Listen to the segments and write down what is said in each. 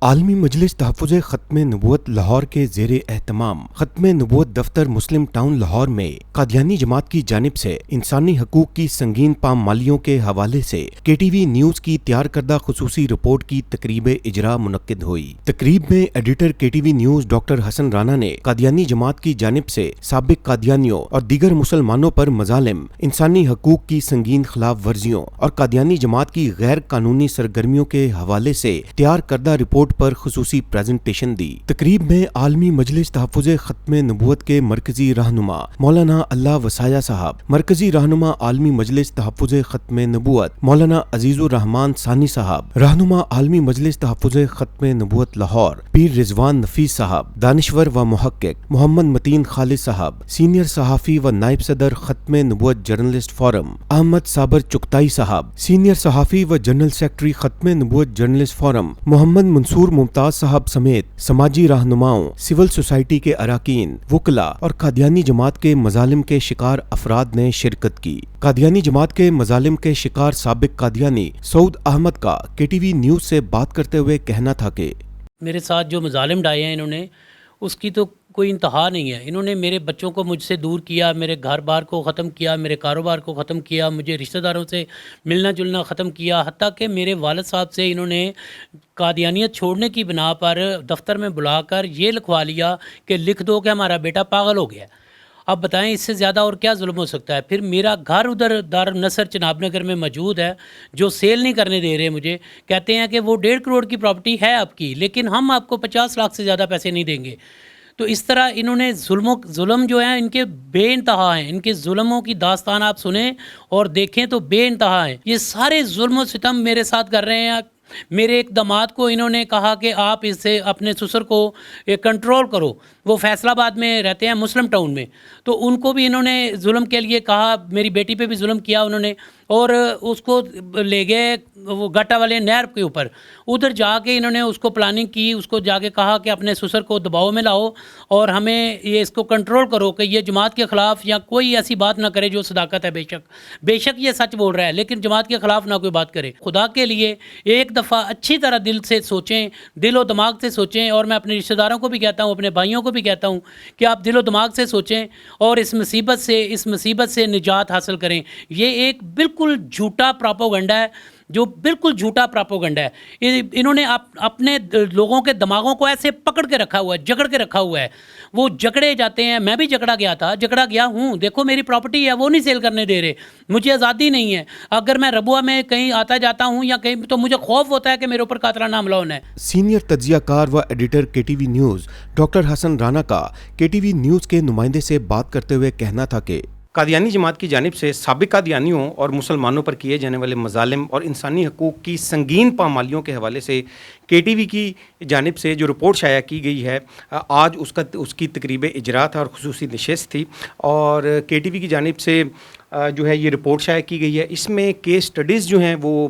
عالمی مجلس تحفظ ختم نبوت لاہور کے زیر اہتمام ختم نبوت دفتر مسلم ٹاؤن لاہور میں قادیانی جماعت کی جانب سے انسانی حقوق کی سنگین پامالیوں کے حوالے سے کے ٹی وی نیوز کی تیار کردہ خصوصی رپورٹ کی تقریب اجرا منعقد ہوئی۔ تقریب میں ایڈیٹر کے ٹی وی نیوز ڈاکٹر حسن رانا نے قادیانی جماعت کی جانب سے سابق قادیانیوں اور دیگر مسلمانوں پر مظالم، انسانی حقوق کی سنگین خلاف ورزیوں اور قادیانی جماعت کی غیر قانونی سرگرمیوں کے حوالے سے تیار کردہ رپورٹ پر خصوصی پریزنٹیشن دی۔ تقریب میں عالمی مجلس تحفظ ختم نبوت کے مرکزی رہنما مولانا اللہ وسایہ صاحب، مرکزی رہنما عالمی مجلس تحفظ ختم نبوت مولانا عزیز الرحمان ثانی صاحب، رہنما عالمی مجلس تحفظ ختم نبوت لاہور پیر رضوان نفیس صاحب، دانشور و محقق محمد متین خالد صاحب، سینئر صحافی و نائب صدر ختم نبوت جرنلسٹ فورم احمد صابر چغتائی صاحب، سینئر صحافی و جنرل سیکرٹری ختم نبوت جرنلسٹ فورم محمد منصور ممتاز صاحب سمیت سماجی رہنماؤں، سول سوسائٹی کے اراکین، وکلاء اور قادیانی جماعت کے مظالم کے شکار افراد نے شرکت کی۔ قادیانی جماعت کے مظالم کے شکار سابق قادیانی سعود احمد کا کے ٹی وی نیوز سے بات کرتے ہوئے کہنا تھا کہ میرے ساتھ جو مظالم ڈائے ہیں انہوں نے، اس کی تو کوئی انتہا نہیں ہے۔ انہوں نے میرے بچوں کو مجھ سے دور کیا، میرے گھر بار کو ختم کیا، میرے کاروبار کو ختم کیا، مجھے رشتہ داروں سے ملنا جلنا ختم کیا، حتیٰ کہ میرے والد صاحب سے انہوں نے قادیانیت چھوڑنے کی بنا پر دفتر میں بلا کر یہ لکھوا لیا کہ لکھ دو کہ ہمارا بیٹا پاگل ہو گیا۔ اب بتائیں اس سے زیادہ اور کیا ظلم ہو سکتا ہے؟ پھر میرا گھر ادھر دارالنصر چناب نگر میں موجود ہے، جو سیل نہیں کرنے دے رہے مجھے، کہتے ہیں کہ وہ 1.5 کروڑ کی پراپرٹی ہے آپ کی، لیکن ہم آپ کو 50 لاکھ سے زیادہ پیسے نہیں دیں گے۔ تو اس طرح انہوں نے ظلم جو ہیں ان کے بے انتہا ہیں، ان کے ظلموں کی داستان آپ سنیں اور دیکھیں تو بے انتہا ہیں۔ یہ سارے ظلم و ستم میرے ساتھ کر رہے ہیں۔ میرے ایک داماد کو انہوں نے کہا کہ آپ اس سے اپنے سسر کو کنٹرول کرو، وہ فیصل آباد میں رہتے ہیں مسلم ٹاؤن میں، تو ان کو بھی انہوں نے ظلم کے لیے کہا، میری بیٹی پہ بھی ظلم کیا انہوں نے، اور اس کو لے گئے وہ گاٹا والے نہر کے اوپر، ادھر جا کے انہوں نے اس کو پلاننگ کی، اس کو جا کے کہا کہ اپنے سسر کو دباؤ میں لاؤ اور ہمیں یہ اس کو کنٹرول کرو کہ یہ جماعت کے خلاف یا کوئی ایسی بات نہ کرے جو صداقت ہے۔ بے شک یہ سچ بول رہا ہے، لیکن جماعت کے خلاف نہ کوئی بات کرے۔ خدا کے لیے ایک دفعہ اچھی طرح دل سے سوچیں، دل و دماغ سے سوچیں، اور میں اپنے رشتہ داروں کو بھی کہتا ہوں، اپنے بھائیوں کو بھی کہتا ہوں کہ آپ دل و دماغ سے سوچیں اور اس مصیبت سے نجات حاصل کریں۔ یہ ایک بالکل جھوٹا پراپوگنڈا ہے، جو بالکل جھوٹا پراپوگنڈا ہے۔ انہوں نے اپنے لوگوں کے دماغوں کو ایسے پکڑ کے رکھا ہوا ہے، جکڑ کے رکھا ہوا ہے، وہ جکڑے جاتے ہیں۔ میں بھی جکڑا گیا ہوں، دیکھو میری پراپرٹی ہے وہ نہیں سیل کرنے دے رہے، مجھے آزادی نہیں ہے۔ اگر میں ربوہ میں کہیں آتا جاتا ہوں یا کہیں تو مجھے خوف ہوتا ہے کہ میرے اوپر قاتلانہ حملہ ہونا ہے۔ سینئر تجزیہ کار و ایڈیٹر کے ٹی وی نیوز ڈاکٹر حسن رانا کا کے ٹی وی نیوز کے نمائندے سے بات کرتے ہوئے کہنا تھا کہ قادیانی جماعت کی جانب سے سابق قادیانیوں اور مسلمانوں پر کیے جانے والے مظالم اور انسانی حقوق کی سنگین پامالیوں کے حوالے سے کے ٹی وی کی جانب سے جو رپورٹ شائع کی گئی ہے، آج اس کی تقریب اجرا تھا اور خصوصی نشست تھی، اور کے ٹی وی کی جانب سے جو ہے یہ رپورٹ شائع کی گئی ہے۔ اس میں کیس سٹڈیز جو ہیں وہ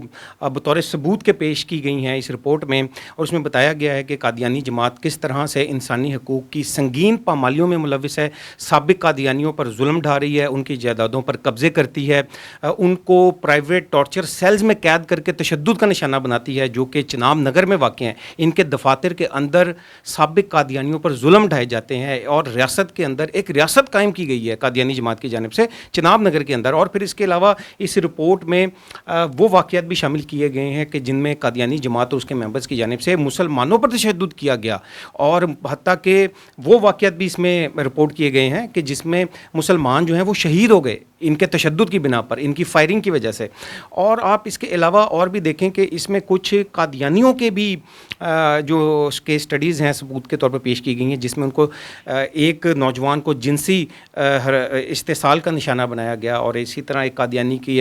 بطور ثبوت کے پیش کی گئی ہیں اس رپورٹ میں، اور اس میں بتایا گیا ہے کہ قادیانی جماعت کس طرح سے انسانی حقوق کی سنگین پامالیوں میں ملوث ہے، سابق قادیانیوں پر ظلم ڈھا رہی ہے، ان کی جائیدادوں پر قبضے کرتی ہے، ان کو پرائیویٹ ٹارچر سیلز میں قید کر کے تشدد کا نشانہ بناتی ہے، جو کہ چناب نگر میں واقع ہیں۔ ان کے دفاتر کے اندر سابق قادیانیوں پر ظلم ڈھائے جاتے ہیں، اور ریاست کے اندر ایک ریاست قائم کی گئی ہے قادیانی جماعت کی جانب سے چناب نگر کے اندر۔ اور پھر اس کے علاوہ اس رپورٹ میں وہ واقعات بھی شامل کیے گئے ہیں کہ جن میں قادیانی جماعت اور اس کے ممبرز کی جانب سے مسلمانوں پر تشدد کیا گیا، اور حتیٰ کہ وہ واقعات بھی اس میں رپورٹ کیے گئے ہیں کہ جس میں مسلمان جو ہیں وہ شہید ہو گئے ان کے تشدد کی بنا پر، ان کی فائرنگ کی وجہ سے۔ اور آپ اس کے علاوہ اور بھی دیکھیں کہ اس میں کچھ قادیانیوں کے بھی جو کیس سٹڈیز ہیں ثبوت کے طور پر پیش کی گئی ہیں، جس میں ان کو ایک نوجوان کو جنسی استحصال کا نشانہ بنایا گیا، اور اسی طرح ایک قادیانی کی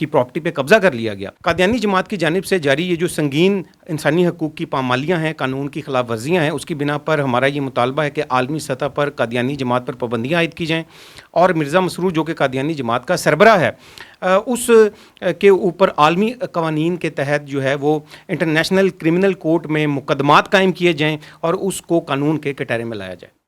پراپرٹی پہ قبضہ کر لیا گیا۔ قادیانی جماعت کی جانب سے جاری یہ جو سنگین انسانی حقوق کی پامالیاں ہیں، قانون کی خلاف ورزیاں ہیں، اس کی بنا پر ہمارا یہ مطالبہ ہے کہ عالمی سطح پر قادیانی جماعت پر پابندیاں عائد کی جائیں، اور مرزا مسرور جو کہ قادیانی جماعت کا سربراہ ہے، اس کے اوپر عالمی قوانین کے تحت جو ہے وہ انٹرنیشنل کرمنل کورٹ میں مقدمات قائم کیے جائیں اور اس کو قانون کے کٹہرے میں لایا جائے۔